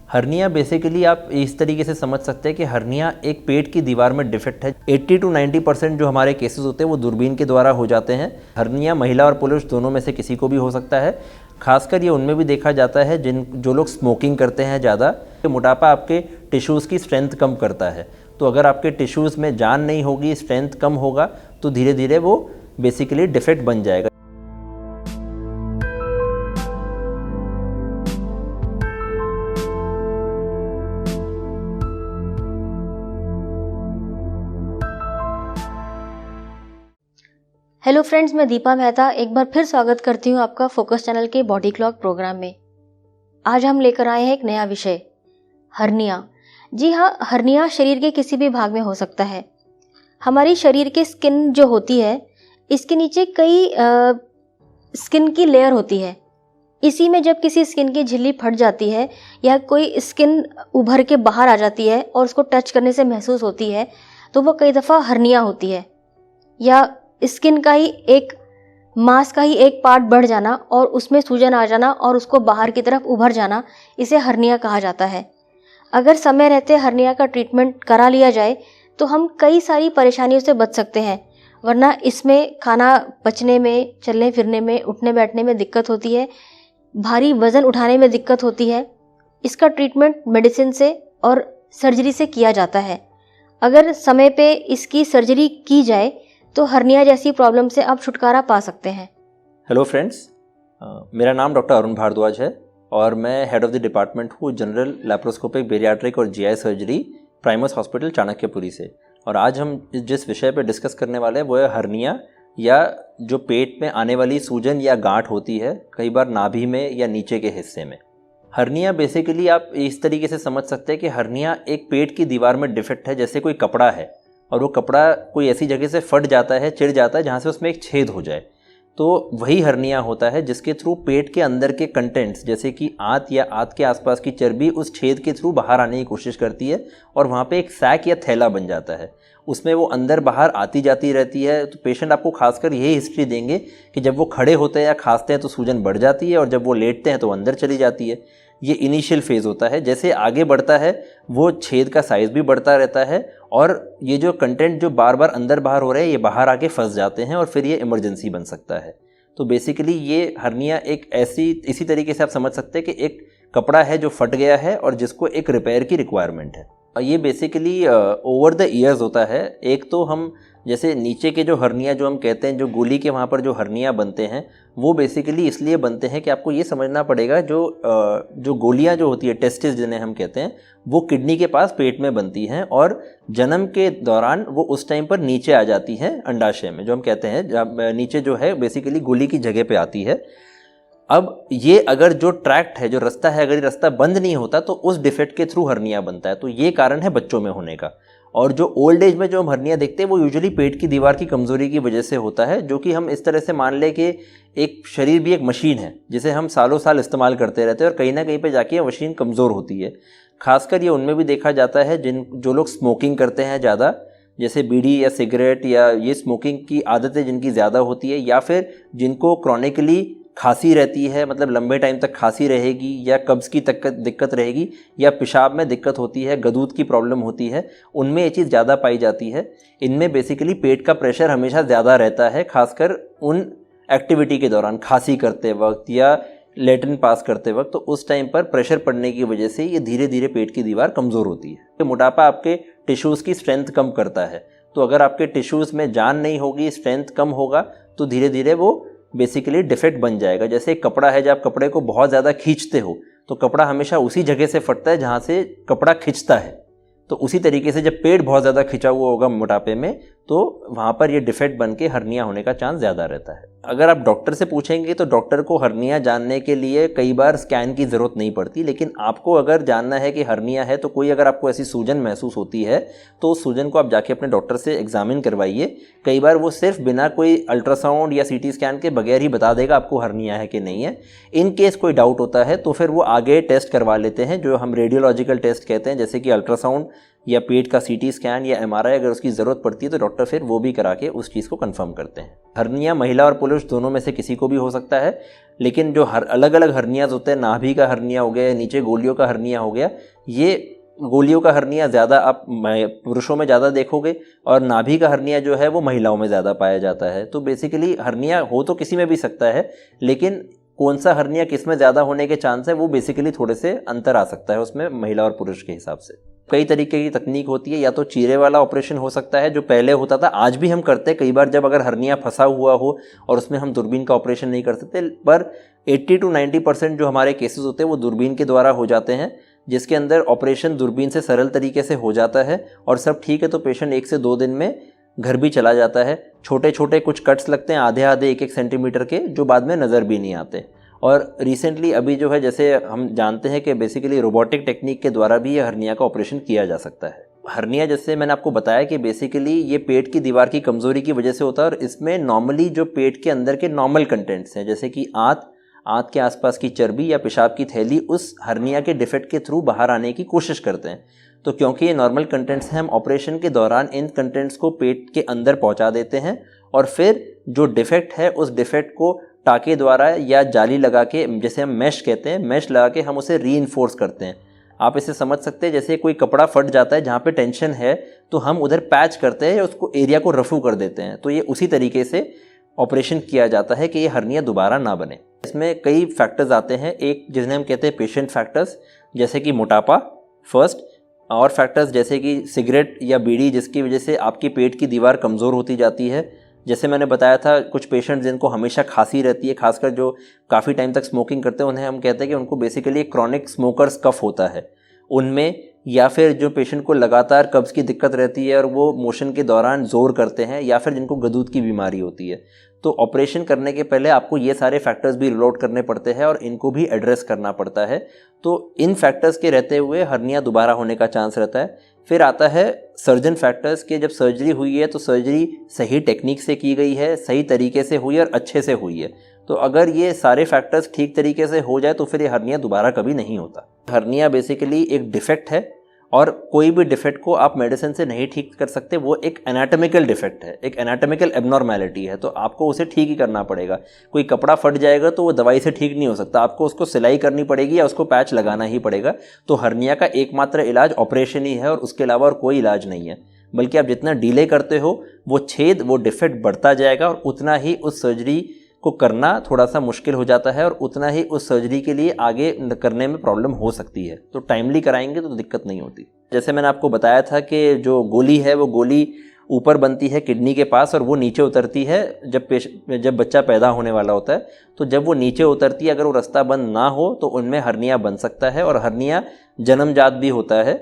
Hernia basically आप इस तरीके से समझ सकते हैं कि हर्निया एक पेट की दीवार में डिफेक्ट है। 80 to 90% जो हमारे केसेस होते हैं वो दूरबीन के द्वारा हो जाते हैं। हर्निया महिला और पुरुष दोनों में से किसी को भी हो सकता है। खासकर ये उनमें भी देखा जाता है जो लोग स्मोकिंग करते हैं ज़्यादा। मोटापा आपके टिश्यूज़ की स्ट्रेंथ कम करता है, तो अगर आपके टिश्यूज़ में जान नहीं होगी, स्ट्रेंथ कम होगा, तो धीरे धीरे वो बेसिकली डिफेक्ट बन जाएगा। हेलो फ्रेंड्स, मैं दीपा मेहता एक बार फिर स्वागत करती हूँ आपका फोकस चैनल के बॉडी क्लॉक प्रोग्राम में। आज हम लेकर आए हैं एक नया विषय, हर्निया। जी हाँ, हर्निया शरीर के किसी भी भाग में हो सकता है। हमारी शरीर की स्किन जो होती है, इसके नीचे कई स्किन की लेयर होती है। इसी में जब किसी स्किन की झिल्ली फट जाती है या कोई स्किन उभर के बाहर आ जाती है और उसको टच करने से महसूस होती है, तो वो कई दफ़ा हर्निया होती है। या स्किन का ही एक मांस का ही एक पार्ट बढ़ जाना और उसमें सूजन आ जाना और उसको बाहर की तरफ उभर जाना, इसे हर्निया कहा जाता है। अगर समय रहते हर्निया का ट्रीटमेंट करा लिया जाए तो हम कई सारी परेशानियों से बच सकते हैं। वरना इसमें खाना पचने में, चलने फिरने में, उठने बैठने में दिक्कत होती है, भारी वज़न उठाने में दिक्कत होती है। इसका ट्रीटमेंट मेडिसिन से और सर्जरी से किया जाता है। अगर समय पे इसकी सर्जरी की जाए तो हर्निया जैसी प्रॉब्लम से आप छुटकारा पा सकते हैं। हेलो फ्रेंड्स, मेरा नाम डॉक्टर अरुण भारद्वाज है और मैं हेड ऑफ़ द डिपार्टमेंट हूँ जनरल लैप्रोस्कोपिक बेरियाट्रिक और GI surgery, Primus hospital Chanakyapuri से। और आज हम जिस विषय पर डिस्कस करने वाले हैं वो है हर्निया, या जो पेट में आने वाली सूजन या गांठ होती है, कई बार नाभि में या नीचे के हिस्से में। हर्निया बेसिकली आप इस तरीके से समझ सकते हैं कि हर्निया एक पेट की दीवार में डिफेक्ट है। जैसे कोई कपड़ा है और वो कपड़ा कोई ऐसी जगह से फट जाता है, चिढ़ जाता है जहाँ से उसमें एक छेद हो जाए, तो वही हर्निया होता है, जिसके थ्रू पेट के अंदर के कंटेंट्स जैसे कि आंत या आंत के आसपास की चर्बी उस छेद के थ्रू बाहर आने की कोशिश करती है और वहाँ पे एक सैक या थैला बन जाता है। उसमें वो अंदर बाहर आती जाती रहती है। तो पेशेंट आपको खासकर यही हिस्ट्री देंगे कि जब वो खड़े होते हैं या खांसते हैं तो सूजन बढ़ जाती है और जब वो लेटते हैं तो अंदर चली जाती है। ये इनिशियल फेज़ होता है। जैसे आगे बढ़ता है वो छेद का साइज़ भी बढ़ता रहता है और ये जो कंटेंट जो बार बार अंदर बाहर हो रहे हैं ये बाहर आके फंस जाते हैं और फिर ये इमरजेंसी बन सकता है। तो बेसिकली ये हर्निया एक इसी तरीके से आप समझ सकते हैं कि एक कपड़ा है जो फट गया है और जिसको एक रिपेयर की रिक्वायरमेंट है। ये बेसिकली ओवर द ईयर्स होता है। एक तो हम जैसे नीचे के जो हर्निया जो हम कहते हैं, जो गोली के वहाँ पर जो हर्निया बनते हैं, वो बेसिकली इसलिए बनते हैं कि आपको ये समझना पड़ेगा जो गोलियाँ जो होती है, टेस्टिस जिन्हें हम कहते हैं, वो किडनी के पास पेट में बनती हैं और जन्म के दौरान वो उस टाइम पर नीचे आ जाती हैं अंडाशय में, जो हम कहते हैं नीचे जो है बेसिकली गोली की जगह पे आती है। अब ये अगर जो ट्रैक्ट है, जो रास्ता है, अगर ये रास्ता बंद नहीं होता तो उस डिफेक्ट के थ्रू हर्निया बनता है। तो ये कारण है बच्चों में होने का। और जो ओल्ड एज में जो हम हर्निया देखते हैं वो यूजुअली पेट की दीवार की कमज़ोरी की वजह से होता है, जो कि हम इस तरह से मान लें कि एक शरीर भी एक मशीन है जिसे हम सालों साल इस्तेमाल करते रहते हैं और कहीं ना कहीं पे जाके ये मशीन कमज़ोर होती है। खासकर ये उनमें भी देखा जाता है जो लोग स्मोकिंग करते हैं ज़्यादा, जैसे बीड़ी या सिगरेट, या ये स्मोकिंग की आदतें जिनकी ज़्यादा होती है, या फिर जिनको क्रॉनिकली खांसी रहती है, मतलब लंबे टाइम तक खांसी रहेगी, या कब्ज़ की दिक्कत रहेगी, या पेशाब में दिक्कत होती है, गदूद की प्रॉब्लम होती है, उनमें ये चीज़ ज़्यादा पाई जाती है। इनमें बेसिकली पेट का प्रेशर हमेशा ज़्यादा रहता है, खासकर उन एक्टिविटी के दौरान, खांसी करते वक्त या लेटरिन पास करते वक्त, तो उस टाइम पर प्रेशर पड़ने की वजह से ये धीरे धीरे पेट की दीवार कमज़ोर होती है। तो मोटापा आपके टिश्यूज़ की स्ट्रेंथ कम करता है, तो अगर आपके टिश्यूज़ में जान नहीं होगी, स्ट्रेंथ कम होगा, तो धीरे धीरे वो बेसिकली डिफेक्ट बन जाएगा। जैसे एक कपड़ा है, जब आप कपड़े को बहुत ज़्यादा खींचते हो तो कपड़ा हमेशा उसी जगह से फटता है जहाँ से कपड़ा खिंचता है। तो उसी तरीके से जब पेट बहुत ज़्यादा खिंचा हुआ होगा मोटापे में, तो वहाँ पर ये डिफेक्ट बन के हर्निया होने का चांस ज़्यादा रहता है। अगर आप डॉक्टर से पूछेंगे तो डॉक्टर को हर्निया जानने के लिए कई बार स्कैन की ज़रूरत नहीं पड़ती, लेकिन आपको अगर जानना है कि हर्निया है तो कोई अगर आपको ऐसी सूजन महसूस होती है तो उस सूजन को आप जाके अपने डॉक्टर से एग्जामिन करवाइए। कई बार वो सिर्फ बिना कोई अल्ट्रासाउंड या सीटी स्कैन के बगैर ही बता देगा आपको हर्निया है कि नहीं है। इन केस कोई डाउट होता है तो फिर वो आगे टेस्ट करवा लेते हैं, जो हम रेडियोलॉजिकल टेस्ट कहते हैं, जैसे कि अल्ट्रासाउंड या पेट का सीटी स्कैन या एमआरआई अगर उसकी ज़रूरत पड़ती है तो डॉक्टर फिर वो भी करा के उस चीज़ को कंफर्म करते हैं। हर्निया महिला और पुरुष दोनों में से किसी को भी हो सकता है, लेकिन जो अलग अलग हर्नियाज होते हैं, नाभि का हर्निया हो गया, नीचे गोलियों का हर्निया हो गया, ये गोलियों का हर्निया ज़्यादा आप पुरुषों में ज़्यादा देखोगे और नाभि का हर्निया जो है वो महिलाओं में ज़्यादा पाया जाता है। तो बेसिकली हर्निया हो तो किसी में भी सकता है, लेकिन कौन सा हर्निया किस में ज़्यादा होने के चांस है वो बेसिकली थोड़े से अंतर आ सकता है उसमें महिला और पुरुष के हिसाब से। कई तरीके की तकनीक होती है, या तो चीरे वाला ऑपरेशन हो सकता है जो पहले होता था, आज भी हम करते हैं कई बार जब अगर हर्निया फंसा हुआ हो और उसमें हम दूरबीन का ऑपरेशन नहीं कर सकते, पर 80 to 90% जो हमारे केसेस होते हैं वो दूरबीन के द्वारा हो जाते हैं, जिसके अंदर ऑपरेशन दूरबीन से सरल तरीके से हो जाता है और सब ठीक है तो पेशेंट 1 से 2 दिन में घर भी चला जाता है। छोटे छोटे कुछ कट्स लगते हैं आधे आधे 1-1 सेंटीमीटर के, जो बाद में नज़र भी नहीं आते। और रिसेंटली अभी जो है, जैसे हम जानते हैं कि बेसिकली रोबोटिक टेक्निक के द्वारा भी ये हर्निया का ऑपरेशन किया जा सकता है। हर्निया जैसे मैंने आपको बताया कि बेसिकली ये पेट की दीवार की कमज़ोरी की वजह से होता है और इसमें नॉर्मली जो पेट के अंदर के नॉर्मल कंटेंट्स हैं, जैसे कि आंत के आसपास की चर्बी या पेशाब की थैली, उस हर्निया के डिफेक्ट के थ्रू बाहर आने की कोशिश करते हैं। तो क्योंकि ये नॉर्मल कंटेंट्स हैं, हम ऑपरेशन के दौरान इन कंटेंट्स को पेट के अंदर पहुंचा देते हैं और फिर जो डिफेक्ट है उस डिफेक्ट को टाके द्वारा या जाली लगा के, जैसे हम मैश कहते हैं, मैश लगा के हम उसे रीइंफोर्स करते हैं। आप इसे समझ सकते हैं जैसे कोई कपड़ा फट जाता है जहाँ पे टेंशन है तो हम उधर पैच करते हैं या उसको एरिया को रफू कर देते हैं। तो ये उसी तरीके से ऑपरेशन किया जाता है कि ये हर्निया दोबारा ना बने। इसमें कई फैक्टर्स आते हैं, एक जिन्हें हम कहते हैं पेशेंट फैक्टर्स, जैसे कि मोटापा फर्स्ट, और फैक्टर्स जैसे कि सिगरेट या बीड़ी जिसकी वजह से आपकी पेट की दीवार कमज़ोर होती जाती है। जैसे मैंने बताया था कुछ पेशेंट जिनको हमेशा खांसी रहती है, खासकर जो काफ़ी टाइम तक स्मोकिंग करते हैं, उन्हें हम कहते हैं कि उनको बेसिकली एक क्रॉनिक स्मोकर्स कफ होता है उनमें, या फिर जो पेशेंट को लगातार कब्ज़ की दिक्कत रहती है और वो मोशन के दौरान ज़ोर करते हैं, या फिर जिनको गदूद की बीमारी होती है। तो ऑपरेशन करने के पहले आपको ये सारे फैक्टर्स भी रूल आउट करने पड़ते हैं और इनको भी एड्रेस करना पड़ता है। तो इन फैक्टर्स के रहते हुए हर्निया दोबारा होने का चांस रहता है। फिर आता है सर्जन फैक्टर्स के, जब सर्जरी हुई है तो सर्जरी सही टेक्निक से की गई है, सही तरीके से हुई है और अच्छे से हुई है। तो अगर ये सारे फैक्टर्स ठीक तरीके से हो जाए तो फिर ये हर्निया दोबारा कभी नहीं होता। हर्निया बेसिकली एक डिफेक्ट है और कोई भी डिफेक्ट को आप मेडिसिन से नहीं ठीक कर सकते, वो एक एनाटॉमिकल डिफेक्ट है, एक एनाटॉमिकल एबनॉर्मेलिटी है, तो आपको उसे ठीक ही करना पड़ेगा। कोई कपड़ा फट जाएगा तो वो दवाई से ठीक नहीं हो सकता, आपको उसको सिलाई करनी पड़ेगी या उसको पैच लगाना ही पड़ेगा। तो हर्निया का एकमात्र इलाज ऑपरेशन ही है और उसके अलावा और कोई इलाज नहीं है, बल्कि आप जितना डिले करते हो वो छेद, वो डिफेक्ट बढ़ता जाएगा और उतना ही उस सर्जरी को करना थोड़ा सा मुश्किल हो जाता है और उतना ही उस सर्जरी के लिए आगे करने में प्रॉब्लम हो सकती है। तो टाइमली कराएंगे तो दिक्कत नहीं होती। जैसे मैंने आपको बताया था कि जो गोली है वो गोली ऊपर बनती है किडनी के पास और वो नीचे उतरती है जब बच्चा पैदा होने वाला होता है। तो जब वो नीचे उतरती है, अगर वो रास्ता बंद ना हो तो उनमें हर्निया बन सकता है और हर्निया जन्मजात भी होता है।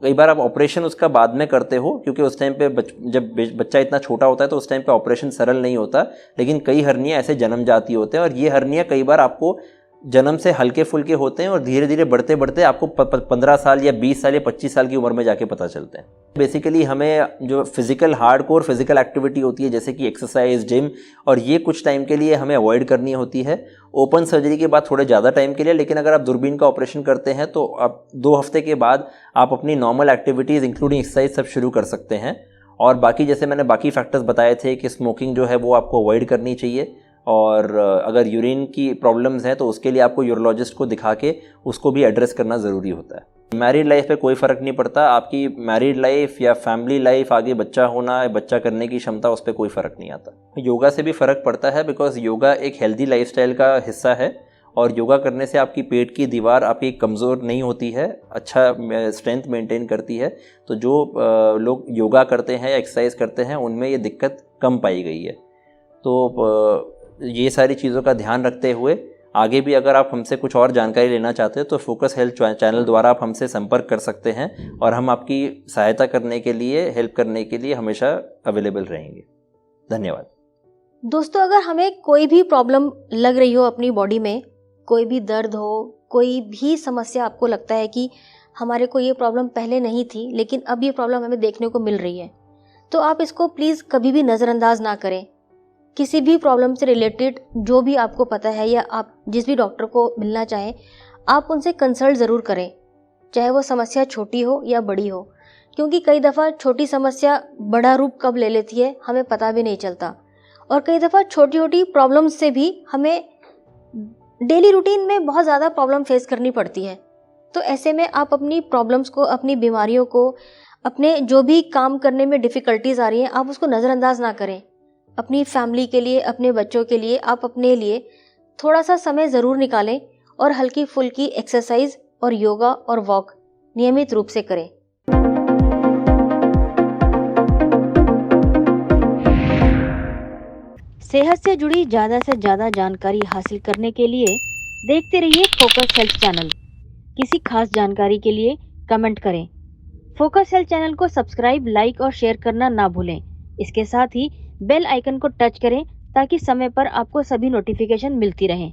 कई बार आप ऑपरेशन उसका बाद में करते हो, क्योंकि उस टाइम पे जब बच्चा इतना छोटा होता है तो उस टाइम पे ऑपरेशन सरल नहीं होता, लेकिन कई हर्निया ऐसे जन्मजाती होते हैं और ये हर्निया कई बार आपको जन्म से हल्के फुल्के होते हैं और धीरे धीरे बढ़ते बढ़ते आपको 15 साल या 20 साल या 25 साल की उम्र में जाके पता चलते हैं। बेसिकली हमें जो फिजिकल हार्डकोर फिजिकल एक्टिविटी होती है, जैसे कि एक्सरसाइज, जिम, और ये कुछ टाइम के लिए हमें अवॉइड करनी होती है। ओपन सर्जरी के बाद थोड़े ज़्यादा टाइम के लिए, लेकिन अगर आप दूरबीन का ऑपरेशन करते हैं तो आप 2 हफ्ते के बाद आप अपनी नॉर्मल एक्टिविटीज़ इंक्लूडिंग एक्सरसाइज सब शुरू कर सकते हैं। और बाकी जैसे मैंने बाकी फैक्टर्स बताए थे कि स्मोकिंग जो है वो आपको अवॉइड करनी चाहिए, और अगर यूरिन की प्रॉब्लम्स हैं तो उसके लिए आपको यूरोलॉजिस्ट को दिखा के उसको भी एड्रेस करना ज़रूरी होता है। मैरिड लाइफ पे कोई फ़र्क नहीं पड़ता, आपकी मैरिड लाइफ या फैमिली लाइफ, आगे बच्चा होना, बच्चा करने की क्षमता, उस पर कोई फ़र्क नहीं आता। योगा से भी फ़र्क पड़ता है, बिकॉज योगा एक हेल्दी लाइफस्टाइल का हिस्सा है और योगा करने से आपकी पेट की दीवार आपकी कमज़ोर नहीं होती है, अच्छा स्ट्रेंथ मेंटेन करती है। तो जो लोग योगा करते हैं या एक्सरसाइज करते हैं उनमें ये दिक्कत कम पाई गई है। तो ये सारी चीज़ों का ध्यान रखते हुए आगे भी अगर आप हमसे कुछ और जानकारी लेना चाहते हैं तो फोकस हेल्थ चैनल द्वारा आप हमसे संपर्क कर सकते हैं और हम आपकी सहायता करने के लिए, हेल्प करने के लिए हमेशा अवेलेबल रहेंगे। धन्यवाद। दोस्तों, अगर हमें कोई भी प्रॉब्लम लग रही हो अपनी बॉडी में, कोई भी दर्द हो, कोई भी समस्या आपको लगता है कि हमारे को ये प्रॉब्लम पहले नहीं थी लेकिन अब ये प्रॉब्लम हमें देखने को मिल रही है, तो आप इसको प्लीज़ कभी भी नज़रअंदाज ना करें। किसी भी प्रॉब्लम से रिलेटेड जो भी आपको पता है या आप जिस भी डॉक्टर को मिलना चाहें, आप उनसे कंसल्ट ज़रूर करें, चाहे वो समस्या छोटी हो या बड़ी हो, क्योंकि कई दफ़ा छोटी समस्या बड़ा रूप कब ले लेती है हमें पता भी नहीं चलता, और कई दफ़ा छोटी छोटी प्रॉब्लम्स से भी हमें डेली रूटीन में बहुत ज़्यादा प्रॉब्लम फेस करनी पड़ती है। तो ऐसे में आप अपनी प्रॉब्लम्स को, अपनी बीमारियों को, अपने जो भी काम करने में डिफ़िकल्टीज आ रही हैं, आप उसको नज़रअंदाज ना करें। अपनी फैमिली के लिए, अपने बच्चों के लिए, आप अपने लिए थोड़ा सा समय ज़रूर निकालें और हल्की फुल्की एक्सरसाइज और योगा और वॉक नियमित रूप से करें। सेहत से जुड़ी ज़्यादा से ज़्यादा जानकारी हासिल करने के लिए देखते रहिए फोकस हेल्थ चैनल। किसी खास जानकारी के लिए कमेंट करें। फोकस हेल्थ चैनल को सब्सक्राइब, लाइक और शेयर करना ना भूलें। इसके साथ ही बेल आइकन को टच करें ताकि समय पर आपको सभी नोटिफिकेशन मिलती रहें।